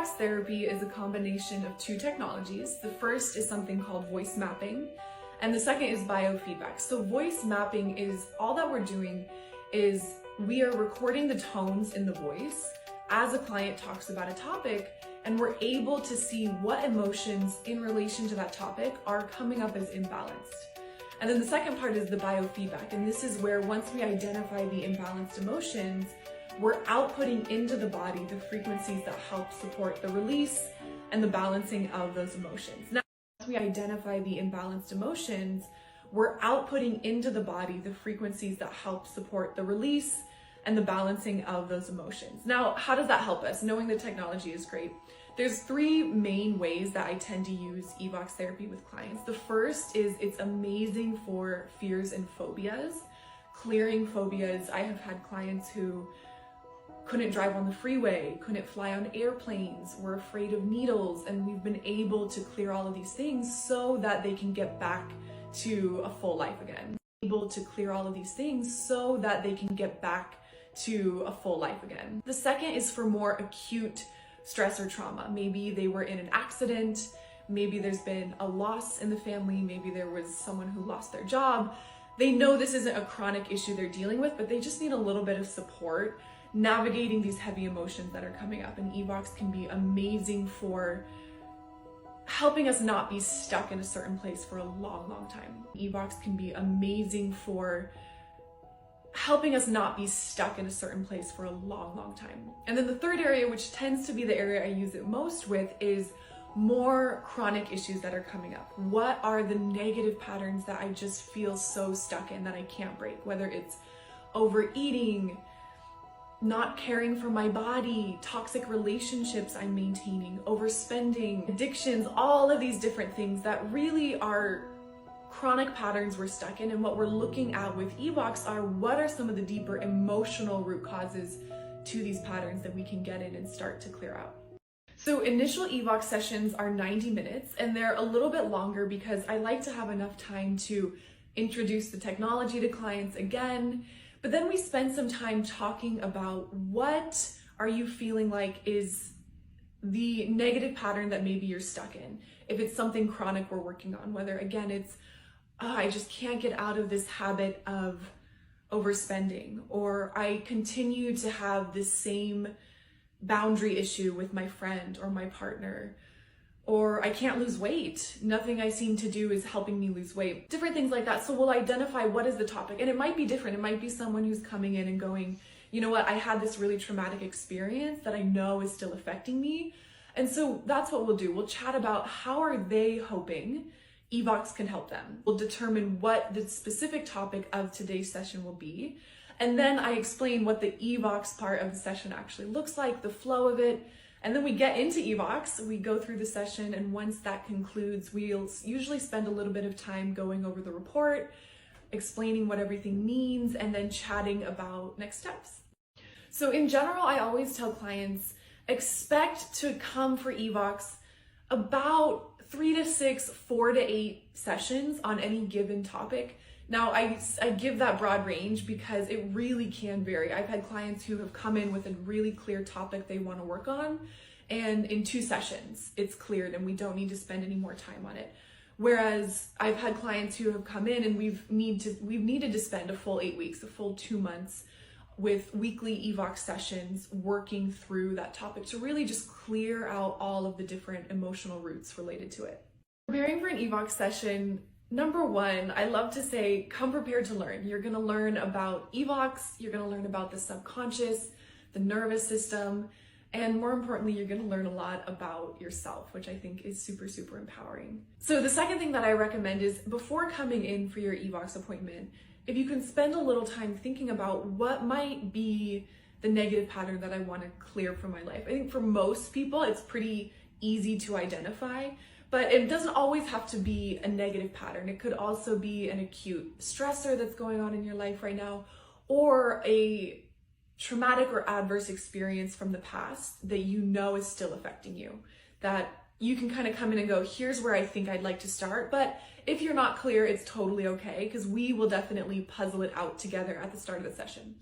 EVOX therapy is a combination of two technologies. The first is something called voice mapping, and the second is biofeedback. So voice mapping is all that we're doing is we are recording the tones in the voice as a client talks about a topic, and we're able to see what emotions in relation to that topic are coming up as imbalanced. And then the second part is the biofeedback, and this is where once we identify the imbalanced emotions, we're outputting into the body the frequencies that help support the release and the balancing of those emotions. Now, once we identify the imbalanced emotions, we're outputting into the body the frequencies that help support the release and the balancing of those emotions. Now, how does that help us? Knowing the technology is great. There's three main ways that I tend to use EVOX therapy with clients. The first is it's amazing for fears and phobias, clearing phobias. I have had clients who couldn't drive on the freeway, couldn't fly on airplanes, were afraid of needles, and we've been able to clear all of these things so that they can get back to a full life again. Able to clear all of these things so that they can get back to a full life again. The second is for more acute stress or trauma. Maybe they were in an accident, maybe there's been a loss in the family, maybe there was someone who lost their job. They know this isn't a chronic issue they're dealing with, but they just need a little bit of support navigating these heavy emotions that are coming up. And EVOX can be amazing for helping us not be stuck in a certain place for a long, long time. EVOX can be amazing for helping us not be stuck in a certain place for a long, long time. And then the third area, which tends to be the area I use it most with, is more chronic issues that are coming up. What are the negative patterns that I just feel so stuck in that I can't break? Whether it's overeating, not caring for my body, toxic relationships I'm maintaining, overspending, addictions, all of these different things that really are chronic patterns we're stuck in. And what we're looking at with EVOX are what are some of the deeper emotional root causes to these patterns that we can get in and start to clear out. So initial EVOX sessions are 90 minutes, and they're a little bit longer because I like to have enough time to introduce the technology to clients again. But then we spend some time talking about what are you feeling like is the negative pattern that maybe you're stuck in. If it's something chronic we're working on, whether again it's, I just can't get out of this habit of overspending, or I continue to have this same boundary issue with my friend or my partner, or I can't lose weight. Nothing I seem to do is helping me lose weight. Different things like that. So we'll identify what is the topic, and it might be different. It might be someone who's coming in and going, you know what, I had this really traumatic experience that I know is still affecting me. And so that's what we'll do. We'll chat about how are they hoping EVOX can help them. We'll determine what the specific topic of today's session will be. And then I explain what the EVOX part of the session actually looks like, the flow of it. And then we get into EVOX, we go through the session, and once that concludes, we'll usually spend a little bit of time going over the report, explaining what everything means, and then chatting about next steps. So in general, I always tell clients, expect to come for EVOX about 3 to 6, 4 to 8 sessions on any given topic. Now, I give that broad range because it really can vary. I've had clients who have come in with a really clear topic they want to work on, and in 2 sessions, it's cleared and we don't need to spend any more time on it. Whereas I've had clients who have come in and we've needed to spend a full 8 weeks, a full 2 months with weekly EVOX sessions working through that topic to really just clear out all of the different emotional roots related to it. Preparing for an EVOX session, number one, I love to say, come prepared to learn. You're gonna learn about EVOX, you're gonna learn about the subconscious, the nervous system, and more importantly, you're gonna learn a lot about yourself, which I think is super, super empowering. So the second thing that I recommend is before coming in for your EVOX appointment, if you can spend a little time thinking about what might be the negative pattern that I wanna clear from my life. I think for most people, it's pretty easy to identify, but it doesn't always have to be a negative pattern. It could also be an acute stressor that's going on in your life right now, or a traumatic or adverse experience from the past that you know is still affecting you, that you can kind of come in and go, here's where I think I'd like to start. But if you're not clear, it's totally okay, because we will definitely puzzle it out together at the start of the session.